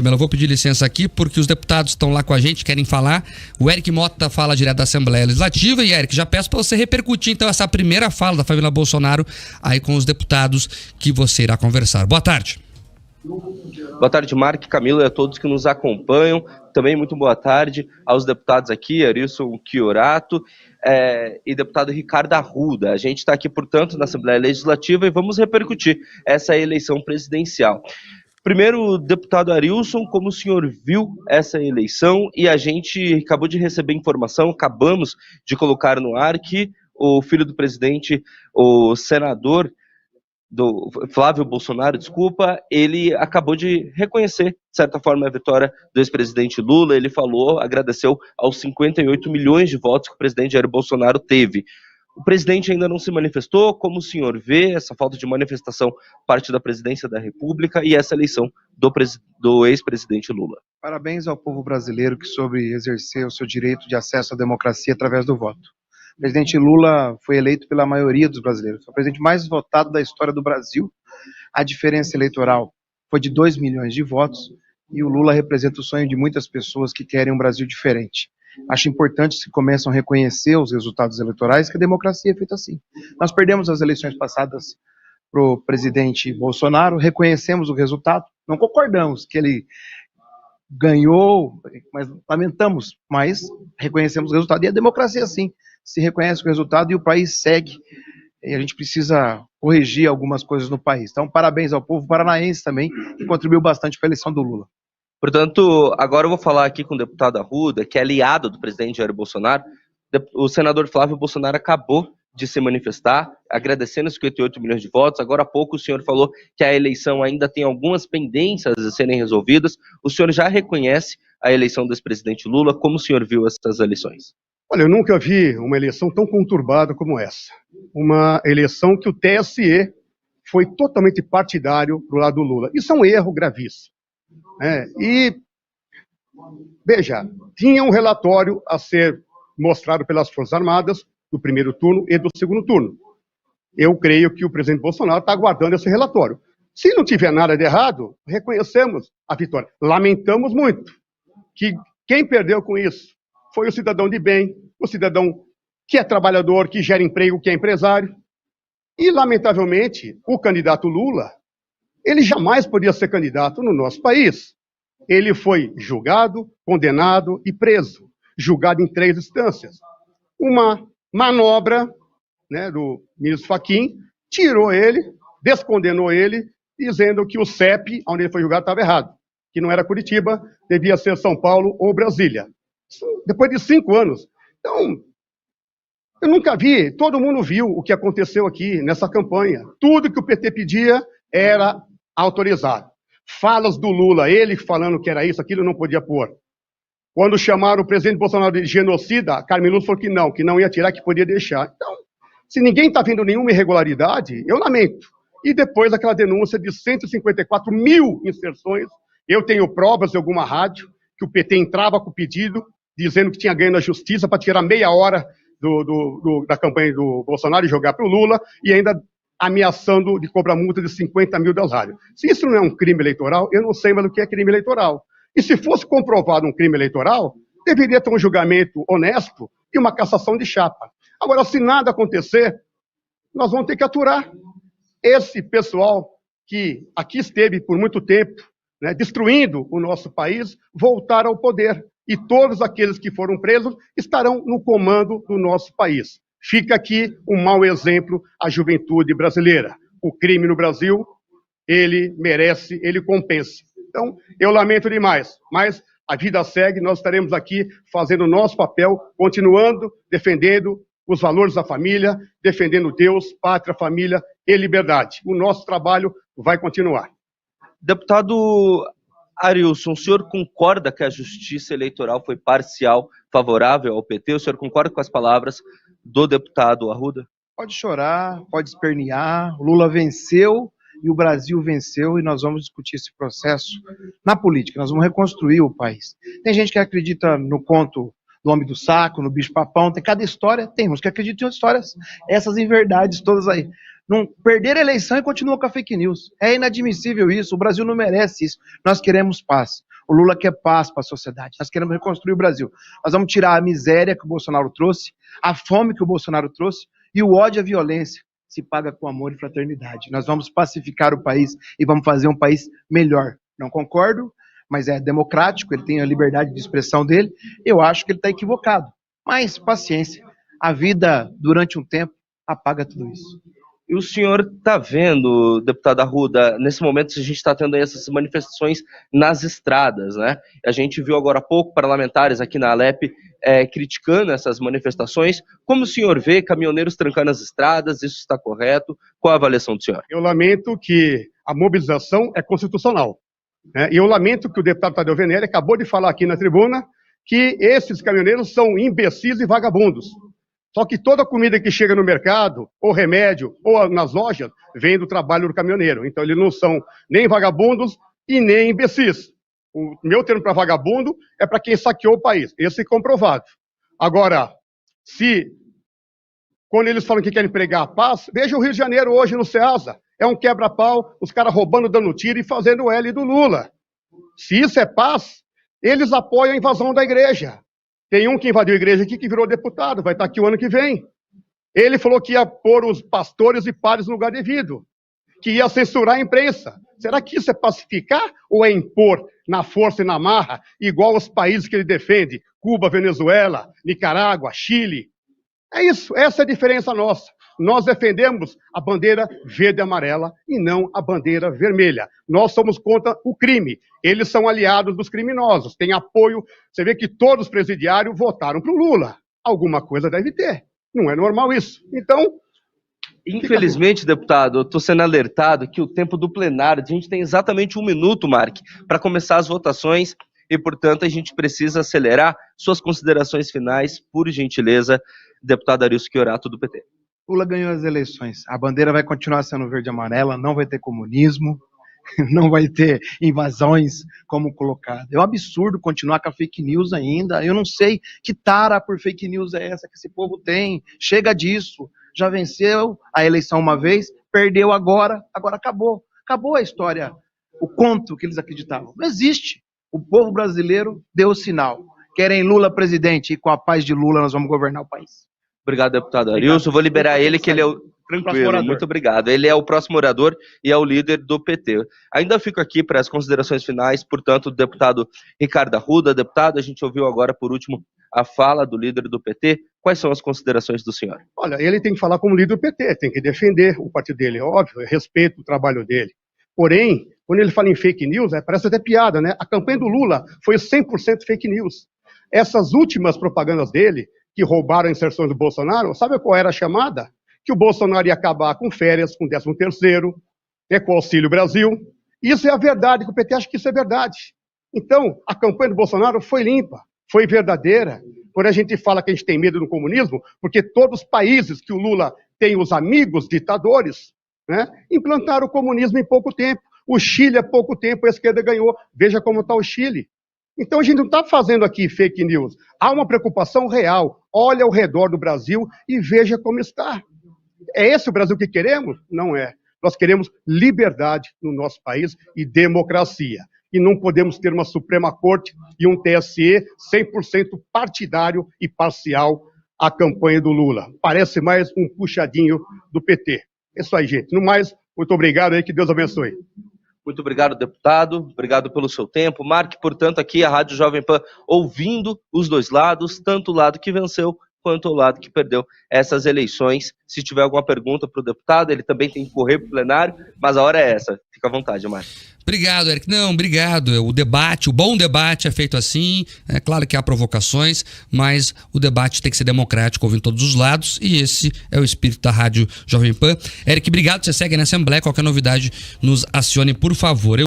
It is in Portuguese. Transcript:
Camila, eu vou pedir licença aqui porque os deputados estão lá com a gente, querem falar. O Eric Mota fala direto da Assembleia Legislativa. E, Eric, já peço para você repercutir, então, essa primeira fala da família Bolsonaro aí com os deputados que você irá conversar. Boa tarde. Boa tarde, Mark, Camila e a todos que nos acompanham. Também muito boa tarde aos deputados aqui, Arilson Chiorato e deputado Ricardo Arruda. A gente está aqui, portanto, na Assembleia Legislativa e vamos repercutir essa eleição presidencial. Primeiro, deputado Arilson, como o senhor viu essa eleição? E a gente acabou de receber informação, acabamos de colocar no ar que o filho do presidente, o senador do Flávio Bolsonaro, ele acabou de reconhecer, de certa forma, a vitória do ex-presidente Lula. Ele falou, agradeceu aos 58 milhões de votos que o presidente Jair Bolsonaro teve. O presidente ainda não se manifestou. Como o senhor vê essa falta de manifestação parte da presidência da República e essa eleição do ex-presidente Lula? Parabéns ao povo brasileiro que soube exercer o seu direito de acesso à democracia através do voto. O presidente Lula foi eleito pela maioria dos brasileiros. Foi o presidente mais votado da história do Brasil. A diferença eleitoral foi de 2 milhões de votos e o Lula representa o sonho de muitas pessoas que querem um Brasil diferente. Acho importante que começam a reconhecer os resultados eleitorais, que a democracia é feita assim. Nós perdemos as eleições passadas para o presidente Bolsonaro, reconhecemos o resultado, não concordamos que ele ganhou, mas lamentamos, mas reconhecemos o resultado. E a democracia, sim, se reconhece o resultado e o país segue. E a gente precisa corrigir algumas coisas no país. Então, parabéns ao povo paranaense também, que contribuiu bastante para a eleição do Lula. Portanto, agora eu vou falar aqui com o deputado Arruda, que é aliado do presidente Jair Bolsonaro. O senador Flávio Bolsonaro acabou de se manifestar, agradecendo os 58 milhões de votos. Agora há pouco o senhor falou que a eleição ainda tem algumas pendências a serem resolvidas. O senhor já reconhece a eleição do ex-presidente Lula? Como o senhor viu essas eleições? Olha, eu nunca vi uma eleição tão conturbada como essa. Uma eleição que o TSE foi totalmente partidário pro lado do Lula. Isso é um erro gravíssimo. E, veja, tinha um relatório a ser mostrado pelas Forças Armadas do primeiro turno e do segundo turno. Eu creio que o presidente Bolsonaro está aguardando esse relatório. Se não tiver nada de errado, reconhecemos a vitória. Lamentamos muito que quem perdeu com isso foi o cidadão de bem, o cidadão que é trabalhador, que gera emprego, que é empresário. E, lamentavelmente, o candidato Lula, ele jamais podia ser candidato no nosso país. Ele foi julgado, condenado e preso. Julgado em 3 instâncias. Uma manobra, do ministro Fachin tirou ele, descondenou ele, dizendo que o CEP, onde ele foi julgado, estava errado. Que não era Curitiba, devia ser São Paulo ou Brasília. Depois de 5 anos. Então, eu nunca vi, todo mundo viu o que aconteceu aqui nessa campanha. Tudo que o PT pedia era autorizado. Falas do Lula, ele falando que era isso, aquilo, não podia pôr. Quando chamaram o presidente Bolsonaro de genocida, a Carmen Lúcia falou que não ia tirar, que podia deixar. Então, se ninguém está vendo nenhuma irregularidade, eu lamento. E depois aquela denúncia de 154 mil inserções, eu tenho provas de alguma rádio, que o PT entrava com o pedido, dizendo que tinha ganho na justiça para tirar meia hora da campanha do Bolsonaro e jogar para o Lula, e ainda ameaçando de cobrar multa de 50 mil das rádios. Se isso não é um crime eleitoral, eu não sei mais o que é crime eleitoral. E se fosse comprovado um crime eleitoral, deveria ter um julgamento honesto e uma cassação de chapa. Agora, se nada acontecer, nós vamos ter que aturar esse pessoal que aqui esteve por muito tempo, destruindo o nosso país, voltar ao poder. E todos aqueles que foram presos estarão no comando do nosso país. Fica aqui um mau exemplo à juventude brasileira. O crime no Brasil, ele merece, ele compensa. Então, eu lamento demais, mas a vida segue, nós estaremos aqui fazendo o nosso papel, continuando defendendo os valores da família, defendendo Deus, pátria, família e liberdade. O nosso trabalho vai continuar. Deputado Arilson, o senhor concorda que a justiça eleitoral foi parcial, favorável ao PT? O senhor concorda com as palavras do deputado Arruda? Pode chorar, pode espernear, o Lula venceu e o Brasil venceu e nós vamos discutir esse processo na política, nós vamos reconstruir o país. Tem gente que acredita no conto do homem do saco, no bicho-papão, tem cada história, tem uns que acreditam em histórias, essas inverdades todas aí. Não perder a eleição e continuar com a fake news. É inadmissível isso, o Brasil não merece isso, nós queremos paz. O Lula quer paz para a sociedade. Nós queremos reconstruir o Brasil. Nós vamos tirar a miséria que o Bolsonaro trouxe, a fome que o Bolsonaro trouxe e o ódio e a violência. Se paga com amor e fraternidade. Nós vamos pacificar o país e vamos fazer um país melhor. Não concordo, mas é democrático, ele tem a liberdade de expressão dele. Eu acho que ele está equivocado. Mas paciência. A vida, durante um tempo, apaga tudo isso. E o senhor está vendo, deputado Arruda, nesse momento a gente está tendo essas manifestações nas estradas, né? A gente viu agora há pouco parlamentares aqui na Alep criticando essas manifestações. Como o senhor vê caminhoneiros trancando as estradas? Isso está correto? Qual a avaliação do senhor? Eu lamento que a mobilização é constitucional, né? E eu lamento que o deputado Tadeu Venere acabou de falar aqui na tribuna que esses caminhoneiros são imbecis e vagabundos. Só que toda comida que chega no mercado, ou remédio, ou nas lojas, vem do trabalho do caminhoneiro. Então, eles não são nem vagabundos e nem imbecis. O meu termo para vagabundo é para quem saqueou o país. Esse é comprovado. Agora, quando eles falam que querem pregar a paz, veja o Rio de Janeiro hoje no Ceasa. É um quebra-pau, os caras roubando, dando tiro e fazendo o L do Lula. Se isso é paz, eles apoiam a invasão da igreja. Tem um que invadiu a igreja aqui que virou deputado, vai estar aqui o ano que vem. Ele falou que ia pôr os pastores e padres no lugar devido, que ia censurar a imprensa. Será que isso é pacificar ou é impor na força e na marra, igual os países que ele defende, Cuba, Venezuela, Nicarágua, Chile? É isso, essa é a diferença nossa. Nós defendemos a bandeira verde e amarela e não a bandeira vermelha. Nós somos contra o crime. Eles são aliados dos criminosos, têm apoio. Você vê que todos os presidiários votaram para o Lula. Alguma coisa deve ter. Não é normal isso. Então, infelizmente, deputado, eu estou sendo alertado que o tempo do plenário, a gente tem exatamente 1 minuto, Mark, para começar as votações e, portanto, a gente precisa acelerar. Suas considerações finais, por gentileza, deputado Arilson Chiorato, do PT. Lula ganhou as eleições. A bandeira vai continuar sendo verde e amarela, não vai ter comunismo, não vai ter invasões como colocado. É um absurdo continuar com a fake news ainda. Eu não sei que tara por fake news é essa que esse povo tem. Chega disso. Já venceu a eleição uma vez, perdeu agora acabou. Acabou a história, o conto que eles acreditavam. Não existe. O povo brasileiro deu o sinal. Querem Lula presidente e com a paz de Lula nós vamos governar o país. Obrigado, deputado Arilson. Vou liberar ele, que ele é o... Tranquilo, muito obrigado. Ele é o próximo orador e é o líder do PT. Ainda fico aqui para as considerações finais, portanto, do deputado Ricardo Arruda. Deputado, a gente ouviu agora, por último, a fala do líder do PT. Quais são as considerações do senhor? Olha, ele tem que falar como líder do PT, tem que defender o partido dele, óbvio, eu respeito o trabalho dele. Porém, quando ele fala em fake news, parece até piada, né? A campanha do Lula foi 100% fake news. Essas últimas propagandas dele, que roubaram inserções do Bolsonaro, sabe qual era a chamada? Que o Bolsonaro ia acabar com férias, com 13º, com o Auxílio Brasil. Isso é a verdade, que o PT acha que isso é verdade. Então, a campanha do Bolsonaro foi limpa, foi verdadeira. Quando a gente fala que a gente tem medo do comunismo, porque todos os países que o Lula tem os amigos ditadores, né, implantaram o comunismo em pouco tempo. O Chile, há pouco tempo, a esquerda ganhou. Veja como está o Chile. Então, a gente não está fazendo aqui fake news. Há uma preocupação real. Olha ao redor do Brasil e veja como está. É esse o Brasil que queremos? Não é. Nós queremos liberdade no nosso país e democracia. E não podemos ter uma Suprema Corte e um TSE 100% partidário e parcial à campanha do Lula. Parece mais um puxadinho do PT. É isso aí, gente. No mais, muito obrigado aí, que Deus abençoe. Muito obrigado, deputado. Obrigado pelo seu tempo. Marque, portanto, aqui a Rádio Jovem Pan, ouvindo os dois lados, tanto o lado que venceu quanto o lado que perdeu essas eleições. Se tiver alguma pergunta para o deputado, ele também tem que correr para o plenário, mas a hora é essa. Fica à vontade, Marco. Obrigado, Eric. Não, obrigado. O debate, o bom debate é feito assim. É claro que há provocações, mas o debate tem que ser democrático, ouvindo todos os lados, e esse é o espírito da Rádio Jovem Pan. Eric, obrigado. Você segue na Assembleia. Qualquer novidade, nos acione, por favor.